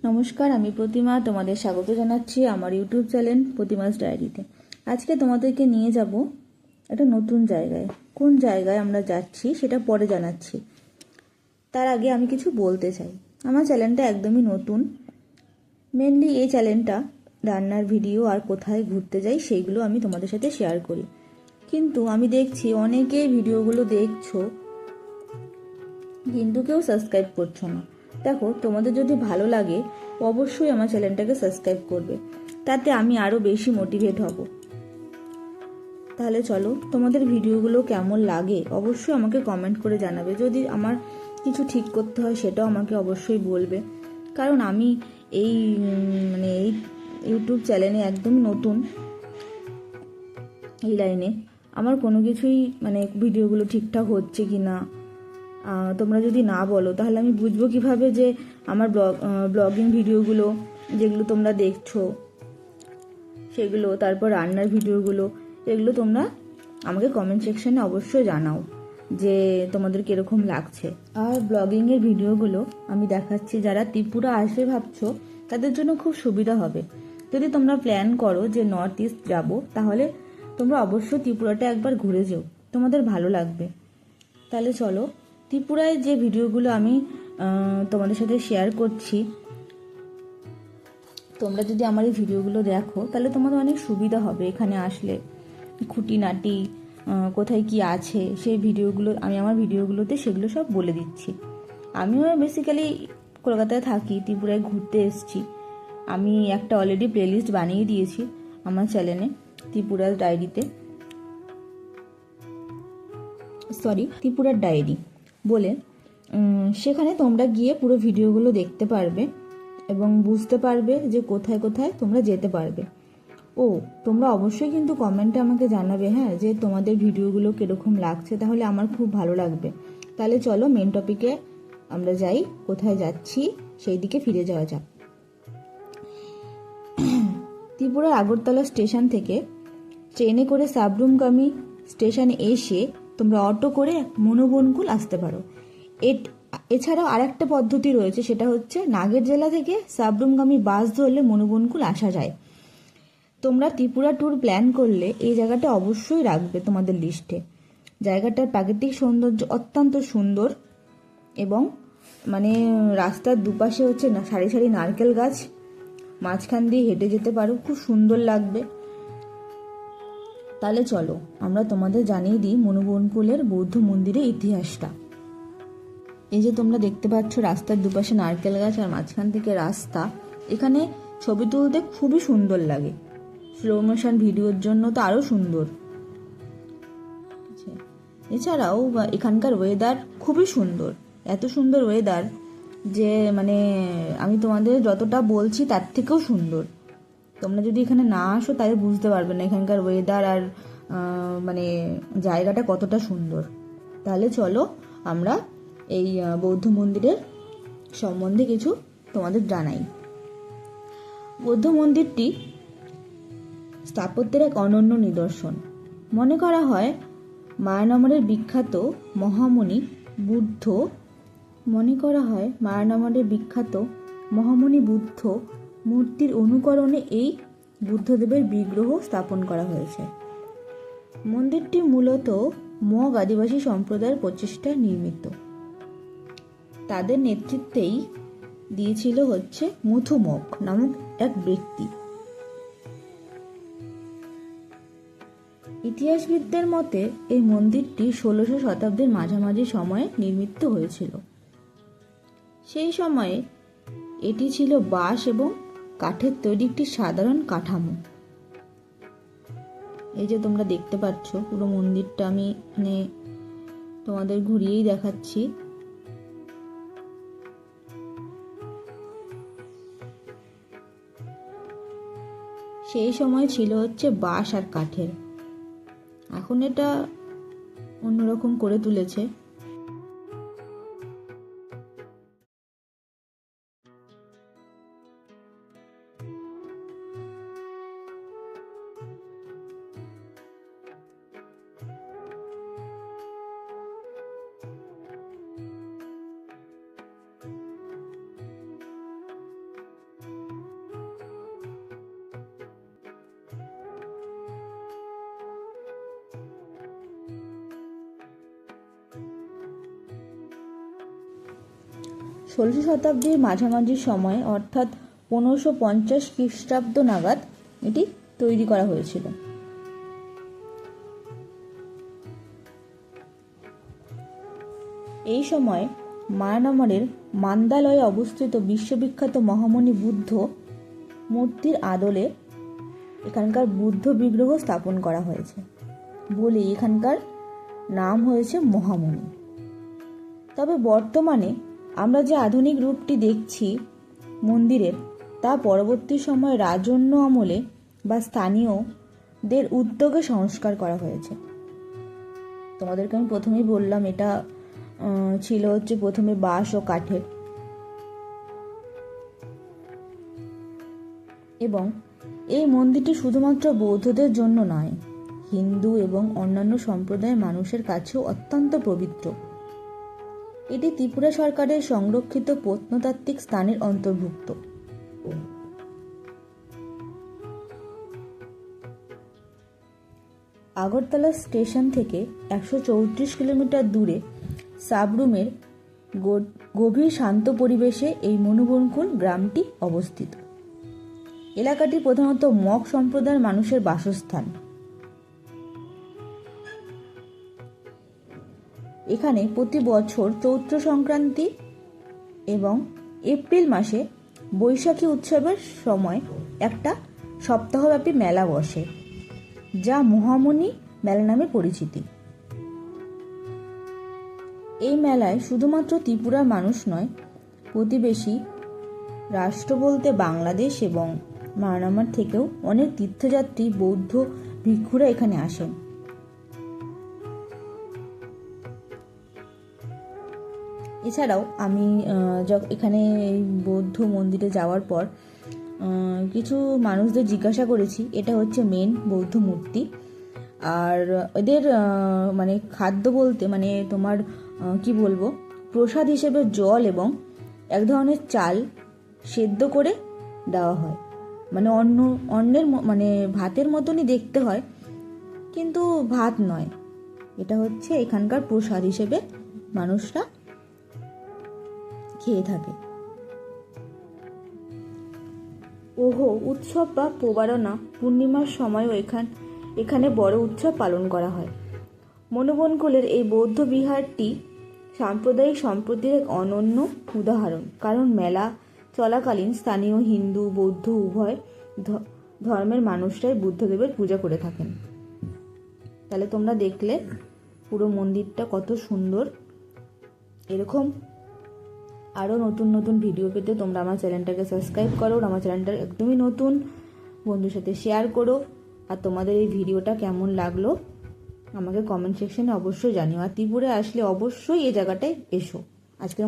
নমস্কার, আমি প্রতিমা। তোমাদের স্বাগত জানাচ্ছি আমার ইউটিউব চ্যানেল প্রতিমাস ডায়েরিতে। আজকে তোমাদেরকে নিয়ে যাব একটা নতুন জায়গায়। কোন জায়গায় আমরা যাচ্ছি সেটা পরে জানাচ্ছি। তার আগে আমি কিছু বলতে চাই। আমার চ্যানেলটা একদমই নতুন। মেনলি এই চ্যানেলটা রান্নার ভিডিও আর কোথায় ঘুরতে যাই সেইগুলো আমি তোমাদের সাথে শেয়ার করি। কিন্তু আমি দেখছি অনেকে ভিডিওগুলো দেখছো কিন্তু কেউ সাবস্ক্রাইব করছো না। দেখো, তোমাদের যদি ভালো লাগে অবশ্যই আমার চ্যানেলটাকে সাবস্ক্রাইব করবে, তাতে আমি আরও বেশি মোটিভেট হব। তাহলে চলো, তোমাদের ভিডিওগুলো কেমন লাগে অবশ্যই আমাকে কমেন্ট করে জানাবে। যদি আমার কিছু ঠিক করতে হয় সেটাও আমাকে অবশ্যই বলবে, কারণ আমি এই এই ইউটিউব চ্যানেলে একদম নতুন। এই লাইনে আমার কোনো কিছুই ভিডিওগুলো ঠিকঠাক হচ্ছে কি না তোমরা যদি না বলো তাহলে আমি বুঝবো কিভাবে যে আমার ব্লগিং ভিডিওগুলো যেগুলো তোমরা দেখছো সেগুলো, তারপর রান্নার ভিডিওগুলো, এগুলো তোমরা আমাকে কমেন্ট সেকশনে অবশ্যই জানাও যে তোমাদের কীরকম লাগছে। আর ব্লগিংয়ের ভিডিওগুলো আমি দেখাচ্ছি, যারা ত্রিপুরা আসবে ভাবছো তাদের জন্য খুব সুবিধা হবে। যদি তোমরা প্ল্যান করো যে নর্থ ইস্ট যাবো, তাহলে তোমরা অবশ্যই ত্রিপুরাটা একবার ঘুরে যেও, তোমাদের ভালো লাগবে। তাহলে চলো, ত্রিপুরায় যে ভিডিওগুলো আমি তোমাদের সাথে শেয়ার করছি, তোমরা যদি আমার এই ভিডিওগুলো দেখো তাহলে তোমাদের অনেক সুবিধা হবে। এখানে আসলে খুঁটিনাটি কোথায় কি আছে সেই ভিডিওগুলো আমি আমার ভিডিওগুলোতে সেগুলো সব বলে দিচ্ছি। আমিও বেসিক্যালি কলকাতায় থাকি, ত্রিপুরায় ঘুরতে এসেছি। আমি একটা অলরেডি প্লেলিস্ট বানিয়ে দিয়েছি আমার চ্যানেলে ত্রিপুরার ডায়েরি বলে। সেখানে তোমরা গিয়ে পুরো ভিডিওগুলো দেখতে পারবে এবং বুঝতে পারবে যে কোথায় কোথায় তোমরা যেতে পারবে। ও, তোমরা অবশ্যই কিন্তু কমেন্টে আমাকে জানাবে, হ্যাঁ, যে তোমাদের ভিডিওগুলো কীরকম লাগছে, তাহলে আমার খুব ভালো লাগবে। তাহলে চলো মেন টপিকে আমরা যাই, কোথায় যাচ্ছি সেই দিকে ফিরে যাওয়া যাক। ত্রিপুরার আগরতলা স্টেশন থেকে ট্রেনে করে সাবরুমগামী স্টেশনে এসে তোমরা অটো করে মনোবনকুল আসতে পারো। এছাড়াও আরেকটা পদ্ধতি রয়েছে, সেটা হচ্ছে নাগের জেলা থেকে সাবরুমগামী বাস ধরলে মনোবনকুল আসা যায়। তোমরা ত্রিপুরা ট্যুর প্ল্যান করলে এই জায়গাটা অবশ্যই রাখবে তোমাদের লিস্টে। জায়গাটার প্রাকৃতিক সৌন্দর্য অত্যন্ত সুন্দর এবং রাস্তার দুপাশে হচ্ছে না সারি সারি নারকেল গাছ, মাঝখান দিয়ে হেঁটে যেতে পারো, খুব সুন্দর লাগবে। তাহলে চলো আমরা তোমাদের জানিয়ে দিই মনোবনকুলের বৌদ্ধ মন্দিরের ইতিহাসটা। এই যে তোমরা দেখতে পাচ্ছ রাস্তার দুপাশে নারকেল গাছ আর মাঝখান থেকে রাস্তা, এখানে ছবি তুলতে খুবই সুন্দর লাগে। স্লো মোশন ভিডিওর জন্য তো আরও সুন্দর। এছাড়াও এখানকার ওয়েদার খুবই সুন্দর, এত সুন্দর ওয়েদার যে আমি তোমাদের যতটা বলছি তার থেকেও সুন্দর। তোমরা যদি এখানে না আসো তাহলে বুঝতে পারবে না এখানকার ওয়েদার আর জায়গাটা কতটা সুন্দর। তাহলে চলো আমরা এই বৌদ্ধ মন্দিরের সম্বন্ধে কিছু তোমাদের জানাই। বৌদ্ধ মন্দিরটি স্থাপত্যের এক অনন্য নিদর্শন। মনে করা হয় মায়ানমারের বিখ্যাত মহামুনি বুদ্ধ মূর্তির অনুকরণে এই বুদ্ধদেবের বিগ্রহ স্থাপন করা হয়েছে। মন্দিরটি মূলত মগ আদিবাসী সম্প্রদায়ের প্রচেষ্টায় নির্মিত। তাদের নেতৃত্বেই দিয়েছিল হচ্ছে মুথু মগ নামক এক ব্যক্তি। ইতিহাসবিদদের মতে এই মন্দিরটি 1600 শতাব্দীর মাঝামাঝি সময়ে নির্মিত হয়েছিল। সেই সময়ে এটি ছিল বাঁশ এবং কাঠের তৈরি একটি সাধারণ কাঠামো। এই যে তোমরা দেখতে পাচ্ছ পুরো মন্দিরটা আমি তোমাদের ঘুরিয়েই দেখাচ্ছি। সেই সময় ছিল হচ্ছে বাঁশ আর কাঠের, এখন এটা অন্যরকম করে তুলেছে। 16 শতাব্দীর মাঝামাঝি সময় অর্থাৎ 1550 খ্রিস্টাব্দ নাগাদ এটি তৈরি করা হয়েছিল। এই সময় মায়ানমারের মান্দালয়ে অবস্থিত বিশ্ববিখ্যাত মহামণি বুদ্ধ মূর্তির আদলে এখানকার বুদ্ধ বিগ্রহ স্থাপন করা হয়েছে বলে এখানকার নাম হয়েছে মহামণি। তবে বর্তমানে আমরা যে আধুনিক রূপটি দেখছি মন্দিরের, তা পরবর্তী সময়ে রাজন্য আমলে বা স্থানীয়দের উদ্যোগে সংস্কার করা হয়েছে। তোমাদেরকে আমি প্রথমেই বললাম এটা ছিল হচ্ছে প্রথমে বাঁশ ও কাঠের, এবং এই মন্দিরটি শুধুমাত্র বৌদ্ধদের জন্য নয়, হিন্দু এবং অন্যান্য সম্প্রদায়ের মানুষের কাছেও অত্যন্ত পবিত্র। এটি ত্রিপুরা সরকারের সংরক্ষিত প্রত্নতাত্ত্বিক স্থানের অন্তর্ভুক্ত। আগরতলা স্টেশন থেকে 134 কিলোমিটার দূরে সাবরুমের গভীর শান্ত পরিবেশে এই মনোবনকুল গ্রামটি অবস্থিত। এলাকাটি প্রধানত মগ সম্প্রদায়ের মানুষের বাসস্থান। এখানে প্রতি বছর চৈত্র সংক্রান্তি এবং এপ্রিল মাসে বৈশাখী উৎসবের সময় একটা সপ্তাহব্যাপী মেলা বসে, যা মহামণি মেলা নামে পরিচিতি। এই মেলায় শুধুমাত্র ত্রিপুরার মানুষ নয়, প্রতিবেশী রাষ্ট্র বলতে বাংলাদেশ এবং মায়ানমার থেকেও অনেক তীর্থযাত্রী বৌদ্ধ ভিক্ষুরা এখানে আসেন। এছাড়াও আমি এখানে এই বৌদ্ধ মন্দিরে যাওয়ার পর কিছু মানুষদের জিজ্ঞাসা করেছি, এটা হচ্ছে মেন বৌদ্ধ মূর্তি। আর এদের মানে খাদ্য বলতে মানে তোমার কি বলবো, প্রসাদ হিসেবে জল এবং এক ধরনের চাল সেদ্ধ করে দেওয়া হয়। মানে অন্যের মানে ভাতের মতনই দেখতে হয়, কিন্তু ভাত নয়, এটা হচ্ছে এখানকার প্রসাদ হিসেবে মানুষরা খেয়ে থাকে। ওহো উৎসব বা প্রবারণা পূর্ণিমার সময়ও এখানে বড় উৎসব পালন করা হয়। মনোবনকুলের এই বৌদ্ধ বিহারটি সাম্প্রদায়িক সম্প্রীতির এক অনন্য উদাহরণ, কারণ মেলা চলাকালীন স্থানীয় হিন্দু বৌদ্ধ উভয় ধর্মের মানুষরাই বুদ্ধদেবের পূজা করে থাকেন। তাহলে তোমরা দেখলে পুরো মন্দিরটা কত সুন্দর। এরকম আরও নতুন নতুন ভিডিও পেতে তোমরা আমার চ্যানেলটাকে সাবস্ক্রাইব করো, আমার চ্যানেলটা একদমই নতুন, বন্ধুর সাথে শেয়ার করো। আর তোমাদের এই ভিডিওটা কেমন লাগলো আমাকে কমেন্ট সেকশনে অবশ্যই জানিও। আর ত্রিপুরায় আসলে অবশ্যই এই জায়গাটায় এসো। আজকে